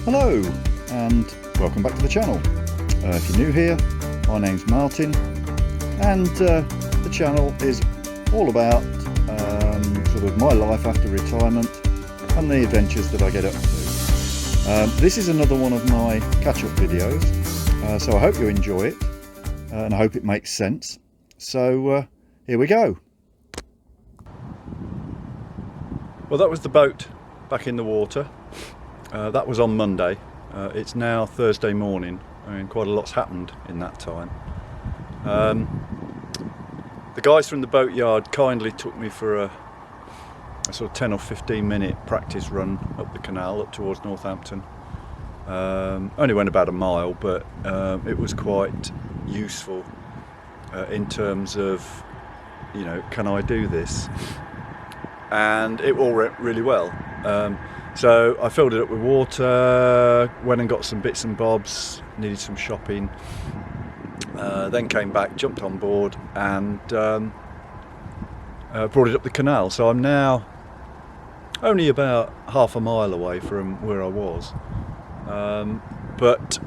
Hello and welcome back to the channel. If you're new here, my name's Martin and the channel is all about sort of my life after retirement and the adventures that I get up to. This is another one of my catch-up videos, so I hope you enjoy it and I hope it makes sense. So here we go. Well, that was the boat back in the water. That was on Monday. It's now Thursday morning. I mean, quite a lot's happened in that time. The guys from the boatyard kindly took me for a sort of 10 or 15 minute practice run up the canal up towards Northampton. Only went about a mile, but it was quite useful in terms of, you know, can I do this? And it all went really well. So I filled it up with water, went and got some bits and bobs, needed some shopping, then came back, jumped on board and brought it up the canal. So I'm now only about half a mile away from where I was. But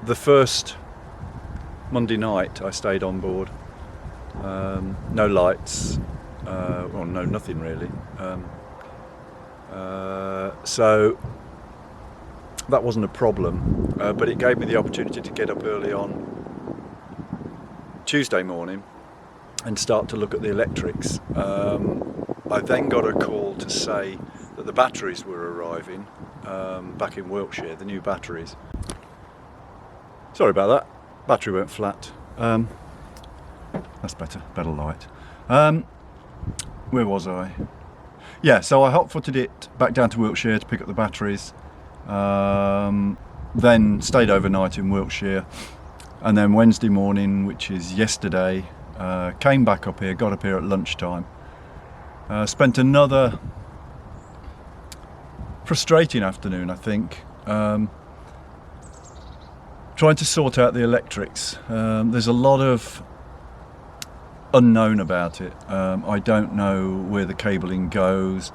the first Monday night I stayed on board, no lights, well, no, nothing really. So that wasn't a problem, but it gave me the opportunity to get up early on Tuesday morning and start to look at the electrics. I then got a call to say that the batteries were arriving back in Wiltshire, the new batteries. Sorry about that, battery went flat. That's better light. Where was I? Yeah, so I hot-footed it back down to Wiltshire to pick up the batteries, then stayed overnight in Wiltshire, and then Wednesday morning, which is yesterday, came back up here, got up here at lunchtime, spent another frustrating afternoon, I think, trying to sort out the electrics. There's a lot of unknown about it. I don't know where the cabling goes.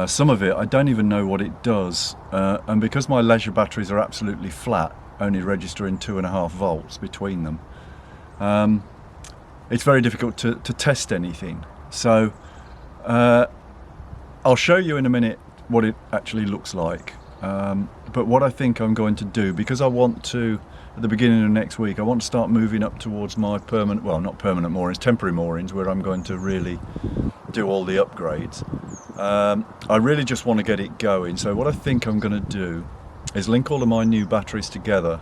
Some of it I don't even know what it does, and because my leisure batteries are absolutely flat, only registering 2.5 volts between them, it's very difficult to test anything. So I'll show you in a minute what it actually looks like, but what I think I'm going to do, because I want to, at the beginning of next week, I want to start moving up towards my permanent, well, not permanent moorings, temporary moorings, where I'm going to really do all the upgrades. I really just want to get it going. So what I think I'm going to do is link all of my new batteries together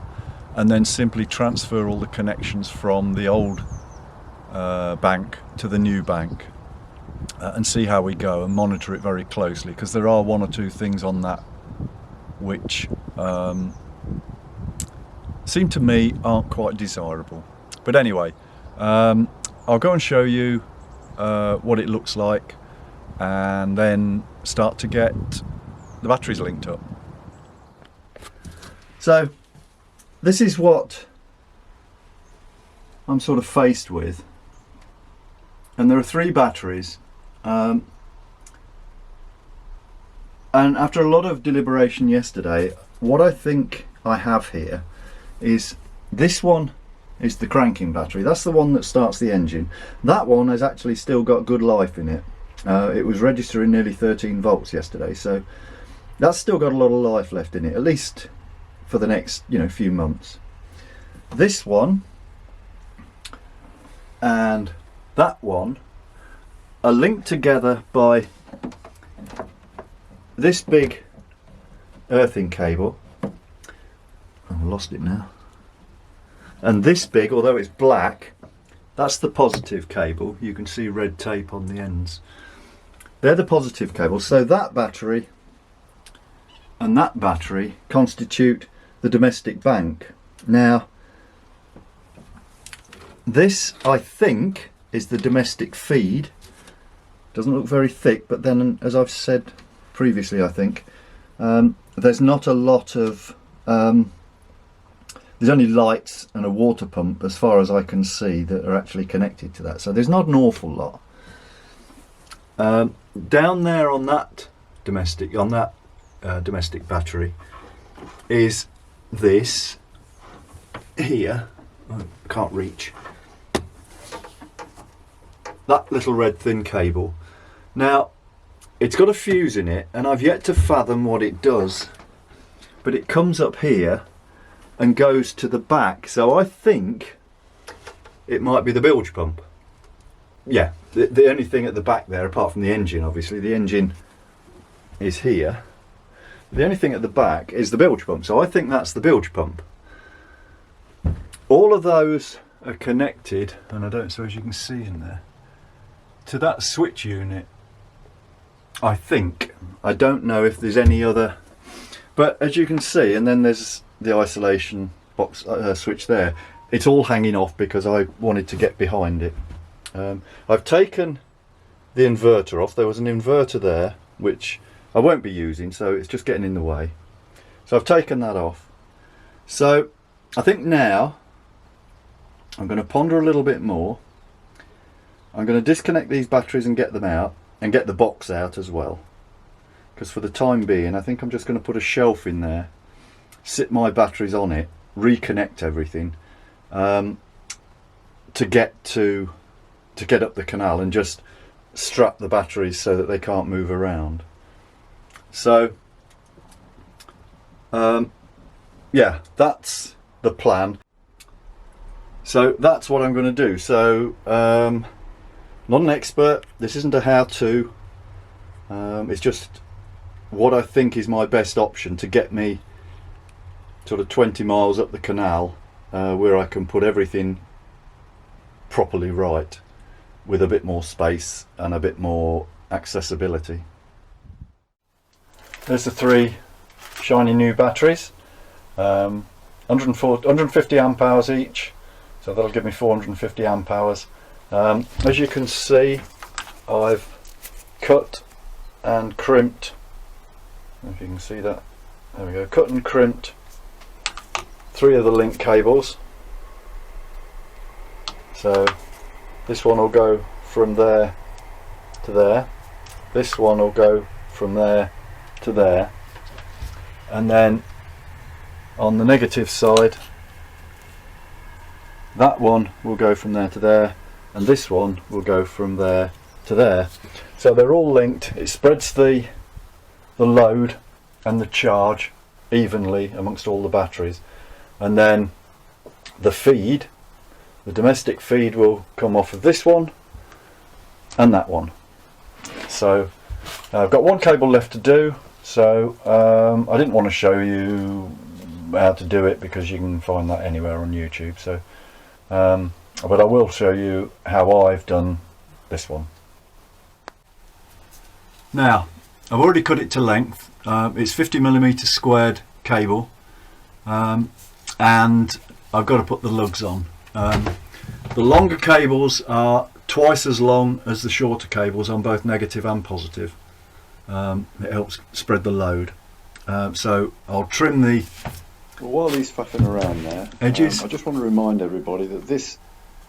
and then simply transfer all the connections from the old bank to the new bank and see how we go and monitor it very closely, because there are one or two things on that which seem to me aren't quite desirable. But anyway, I'll go and show you what it looks like and then start to get the batteries linked up. So this is what I'm sort of faced with, and there are 3 batteries, and after a lot of deliberation yesterday, what I think I have here is this one is the cranking battery. That's the one that starts the engine. That one has actually still got good life in it. It was registering nearly 13 volts yesterday, so that's still got a lot of life left in it, at least for the next, you know, few months. This one and that one are linked together by this big earthing cable. I've lost it now. And this big, although it's black, that's the positive cable. You can see red tape on the ends. They're the positive cables. So that battery and that battery constitute the domestic bank. Now, this, I think, is the domestic feed. Doesn't look very thick, but then, as I've said previously, I think, there's not a lot of there's only lights and a water pump, as far as I can see, that are actually connected to that, so there's not an awful lot. Down there on that domestic, on that domestic battery is this here. I can't reach that little red thin cable. Now it's got a fuse in it and I've yet to fathom what it does, but it comes up here and goes to the back, so I think it might be the bilge pump. Yeah, the only thing at the back there, apart from the engine, obviously the engine is here, the only thing at the back is the bilge pump, so I think that's the bilge pump. All of those are connected, and I don't suppose you can see in there, to that switch unit, I think. I don't know if there's any other, but as you can see, and then there's the isolation box switch there. It's all hanging off because I wanted to get behind it. I've taken the inverter off. There was an inverter there which I won't be using, so it's just getting in the way. So I've taken that off. So I think now I'm going to ponder a little bit more. I'm going to disconnect these batteries and get them out, and get the box out as well, because for the time being I think I'm just going to put a shelf in there, sit my batteries on it, reconnect everything to get up the canal, and just strap the batteries so that they can't move around. So yeah, that's the plan. So that's what I'm going to do. So not an expert, this isn't a how-to, it's just what I think is my best option to get me sort of 20 miles up the canal, where I can put everything properly right, with a bit more space and a bit more accessibility. There's the 3 shiny new batteries, 150 amp hours each, so that'll give me 450 amp hours. As you can see, I've cut and crimped, if you can see that, there we go, cut and crimped 3 of the link cables. So this one will go from there to there, this one will go from there to there, and then on the negative side that one will go from there to there, and this one will go from there to there. So they're all linked. It spreads the load and the charge evenly amongst all the batteries, and then the feed, the domestic feed, will come off of this one and that one. So I've got 1 cable left to do, so I didn't want to show you how to do it because you can find that anywhere on YouTube, so but I will show you how I've done this one. Now I've already cut it to length. It's 50mm squared cable, and I've got to put the lugs on. The longer cables are twice as long as the shorter cables on both negative and positive. It helps spread the load. So I'll trim the Well, while he's faffing around there, edges. I just want to remind everybody that this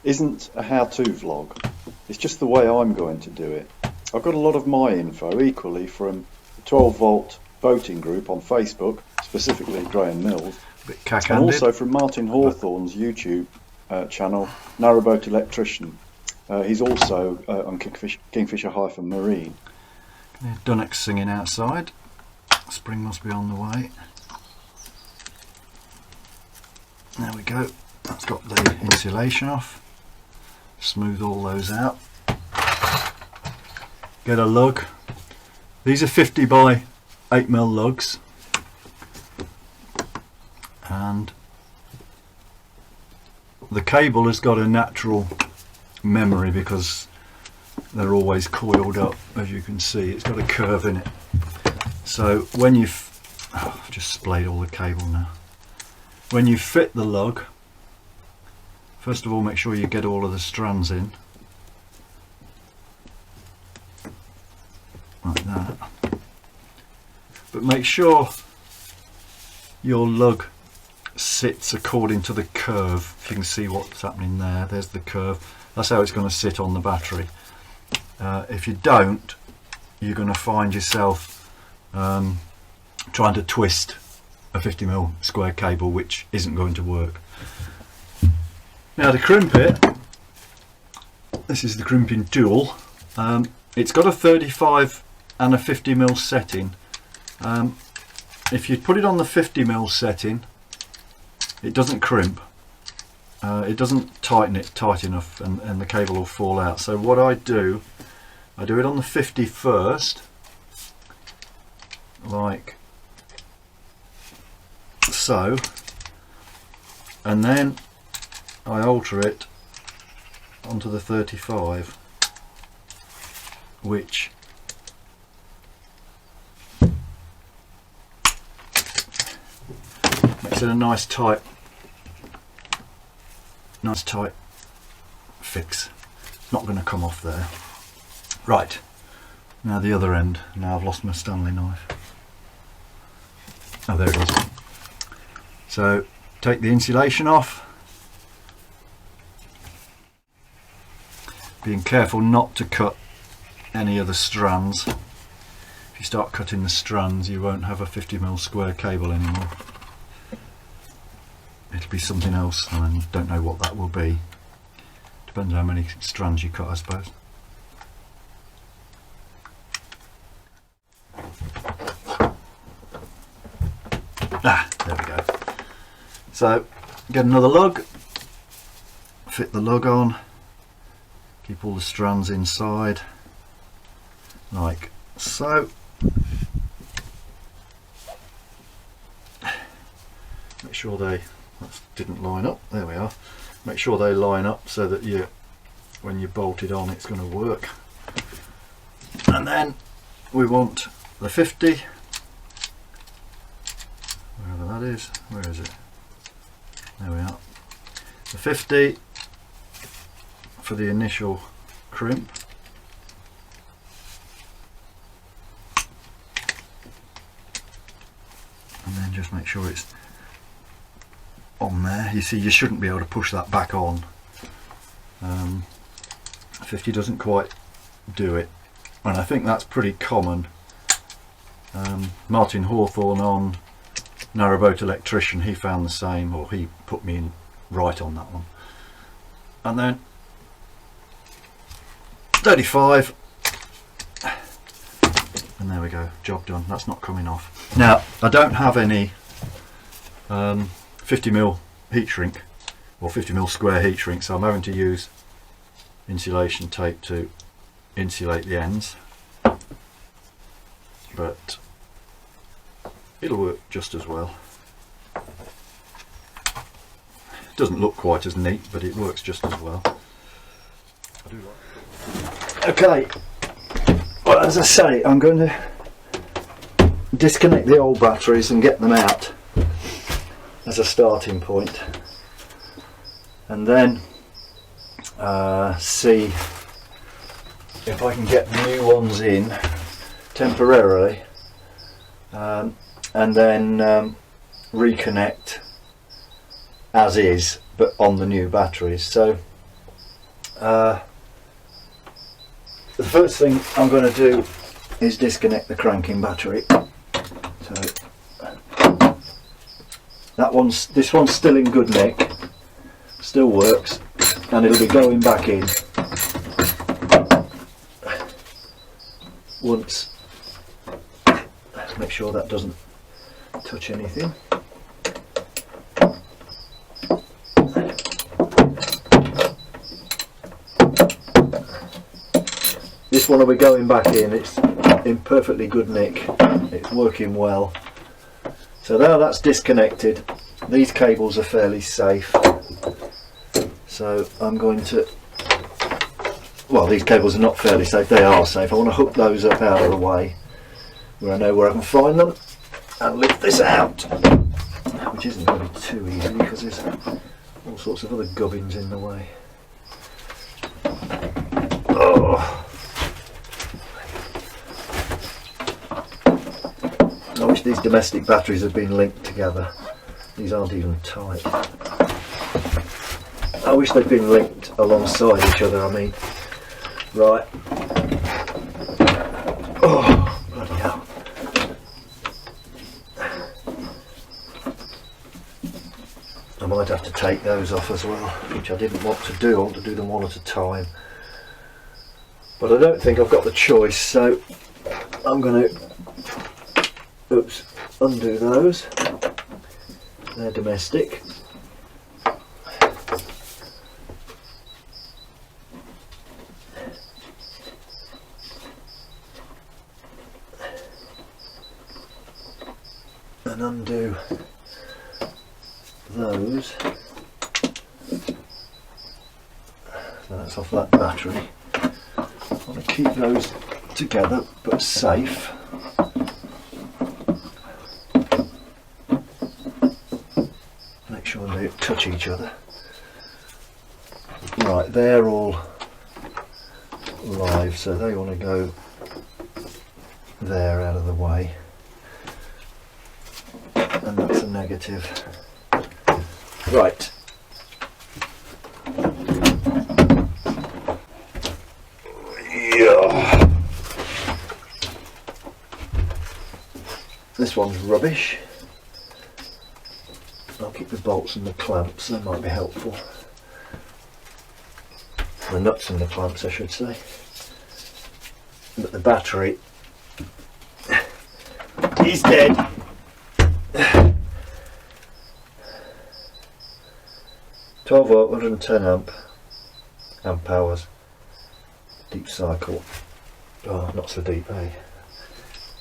isn't a how-to vlog. It's just the way I'm going to do it. I've got a lot of my info equally from the 12-volt boating group on Facebook, specifically Graham Mills, and also from Martin Hawthorne's YouTube channel, Narrowboat Electrician. He's also on Kingfisher-Marine. Dunnock's singing outside. Spring must be on the way. There we go. That's got the insulation off. Smooth all those out. Get a lug. These are 50 by 8mm lugs, and the cable has got a natural memory because they're always coiled up. As you can see, it's got a curve in it. So when I've just splayed all the cable now. When you fit the lug, first of all make sure you get all of the strands in, like that, but make sure your lug sits according to the curve. If you can see what's happening there, there's the curve. That's how it's going to sit on the battery. If you don't, you're going to find yourself trying to twist a 50mm square cable, which isn't going to work. Now to crimp it, this is the crimping tool. It's got a 35 and a 50mm setting. If you put it on the 50mm setting, it doesn't crimp. It doesn't tighten it tight enough, and the cable will fall out. So what I do it on the 50 first, like so, and then I alter it onto the 35, which makes it a nice tight fix. It's not going to come off there. Right, now the other end. Now I've lost my Stanley knife. Oh, there it is. So take the insulation off, being careful not to cut any of the strands. If you start cutting the strands, you won't have a 50mm square cable anymore. It'll be something else, and I don't know what that will be. Depends how many strands you cut, I suppose. There we go. So get another lug, fit the lug on, keep all the strands inside, like so. Make sure they didn't line up. There we are. Make sure they line up so that when you bolt it on, it's going to work. And then we want the 50. Wherever that is. Where is it? There we are. The 50 for the initial crimp. And then just make sure it's on there. You see, you shouldn't be able to push that back on. 50 doesn't quite do it, and I think that's pretty common. Martin Hawthorne on Narrowboat Electrician, he found the same, or he put me in right on that one. And then 35, and there we go, job done. That's not coming off. Now I don't have any 50mm heat shrink or 50mm square heat shrink, so I'm having to use insulation tape to insulate the ends, but it'll work just as well. It doesn't look quite as neat, but it works just as well. Okay, well, as I say, I'm going to disconnect the old batteries and get them out as a starting point, and then see if I can get new ones in temporarily, and then reconnect as is, but on the new batteries. So the first thing I'm going to do is disconnect the cranking battery. So this one's still in good nick, still works, and it'll be going back in once. Make sure that doesn't touch anything. This one will be going back in. It's in perfectly good nick. It's working well. So now that's disconnected, these cables are fairly safe. So I'm going to, well, these cables are not fairly safe, they are safe. I want to hook those up out of the way where I know where I can find them, and lift this out, which isn't going to be too easy because there's all sorts of other gubbins in the way. Oh. I wish these domestic batteries had been linked together. These aren't even tight. I wish they'd been linked alongside each other, I mean. Right. Oh, bloody hell. might have to take those off as well, which I didn't want to do. I want to do them one at a time. But I don't think I've got the choice, so I'm going to undo those. They're domestic. And undo those. That's off that battery. I want to keep those together but safe. Make sure they don't touch each other. Right, they're all live, so they want to go there out of the way. And that's a negative. Right. Yeah. This one's rubbish. I'll keep the bolts and the clamps, they might be helpful. The nuts and the clamps, I should say. But the battery is dead. 12 volt, 110 amp hours, deep cycle. Oh, not so deep, eh?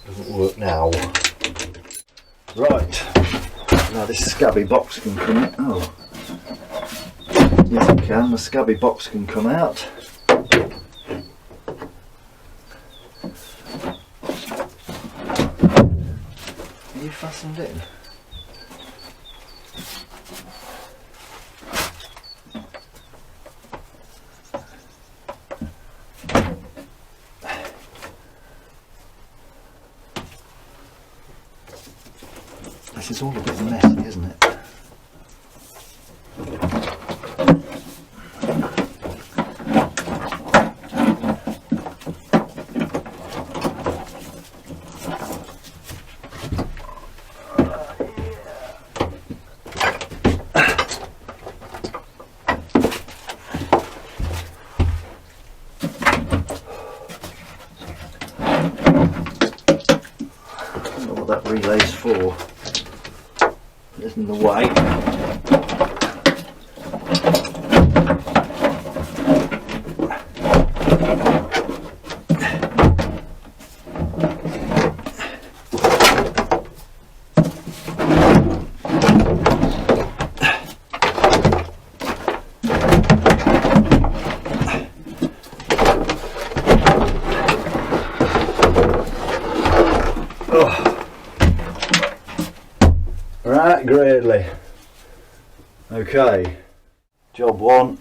Doesn't work now. Right, now this scabby box can come out. Oh, yes it can, the scabby box can come out. Are you fastened in? This is all a bit messy, isn't it? I don't know what that relay's for. It's in the way. Right, greatly. Okay, job one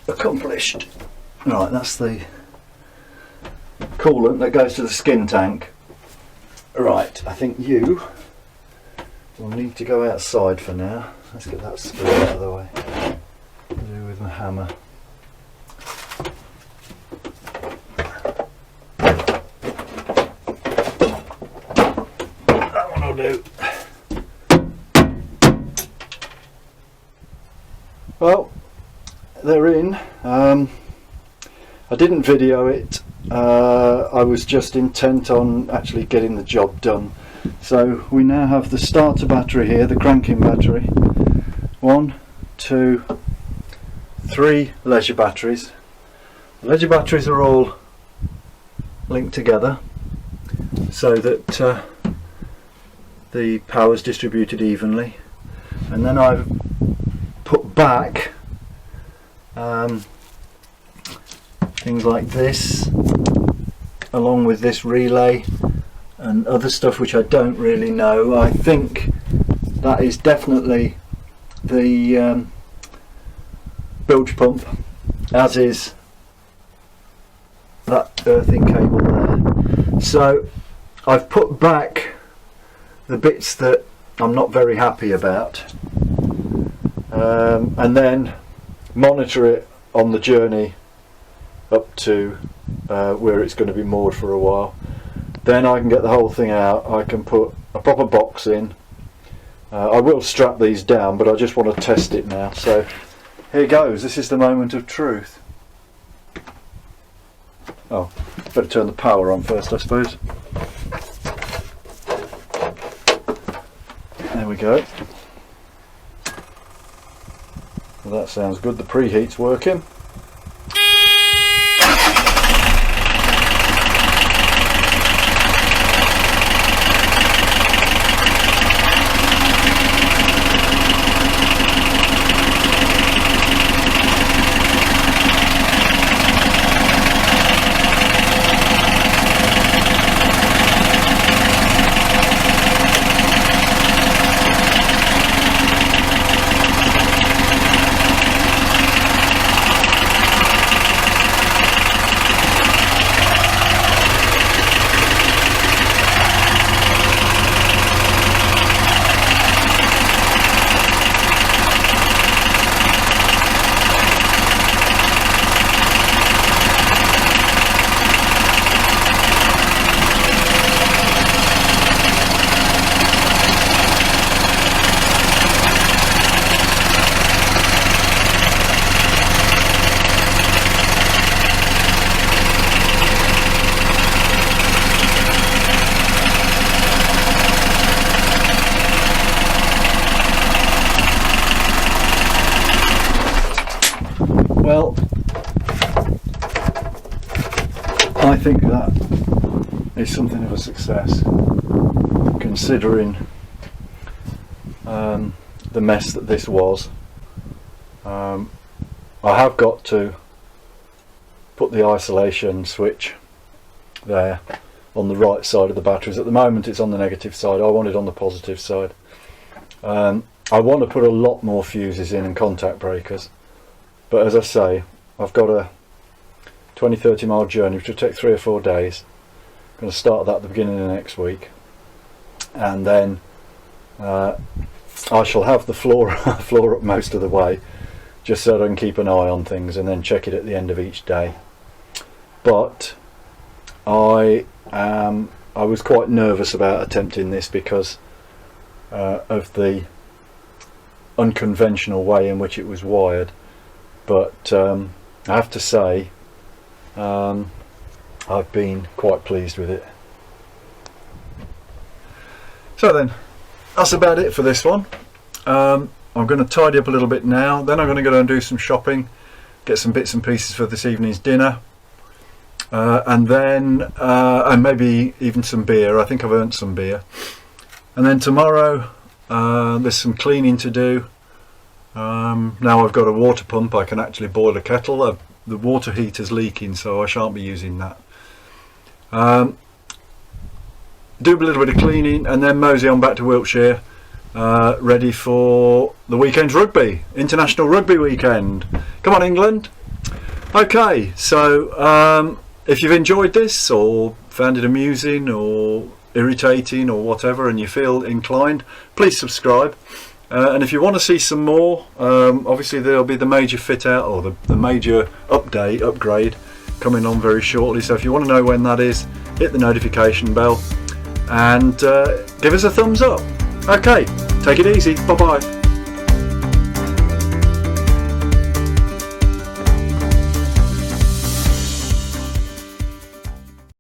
accomplished. Right, that's the coolant that goes to the skin tank. Right, I think you will need to go outside for now. Let's get that screw out of the way. I'll do with my hammer. That one will do. Well, they're in. I didn't video it. I was just intent on actually getting the job done. So we now have the starter battery here, the cranking battery. 1, 2, 3 leisure batteries. The leisure batteries are all linked together so that the power is distributed evenly. And then I've put back things like this along with this relay and other stuff which I don't really know. I think that is definitely the bilge pump, as is that earthing cable there. So I've put back the bits that I'm not very happy about, and then monitor it on the journey up to where it's going to be moored for a while. Then I can get the whole thing out. I can put a proper box in, I will strap these down, but I just want to test it now. So here goes. This is the moment of truth. Oh, better turn the power on first, I suppose. There we go. Well, that sounds good. The preheat's working. Well, I think that is something of a success, considering the mess that this was. I have got to put the isolation switch there on the right side of the batteries. At the moment it's on the negative side. I want it on the positive side. I want to put a lot more fuses in and contact breakers. But as I say, I've got a 20-30 mile journey which will take 3 or 4 days. I'm going to start that at the beginning of next week, and then I shall have the floor up most of the way, just so that I can keep an eye on things and then check it at the end of each day. But I was quite nervous about attempting this because of the unconventional way in which it was wired. But I have to say, I've been quite pleased with it. So then, that's about it for this one. I'm going to tidy up a little bit now, then I'm going to go and do some shopping, get some bits and pieces for this evening's dinner, and then and maybe even some beer. I think I've earned some beer. And then tomorrow there's some cleaning to do. Now I've got a water pump, I can actually boil a kettle. The water heater's leaking, so I shan't be using that. Do a little bit of cleaning and then mosey on back to Wiltshire, ready for the weekend's rugby, international rugby weekend. Come on England. Okay, so if you've enjoyed this or found it amusing or irritating or whatever, and you feel inclined, please subscribe. And if you want to see some more, obviously there'll be the major fit out or the major upgrade coming on very shortly. So if you want to know when that is, hit the notification bell and give us a thumbs up. Okay, take it easy. Bye bye.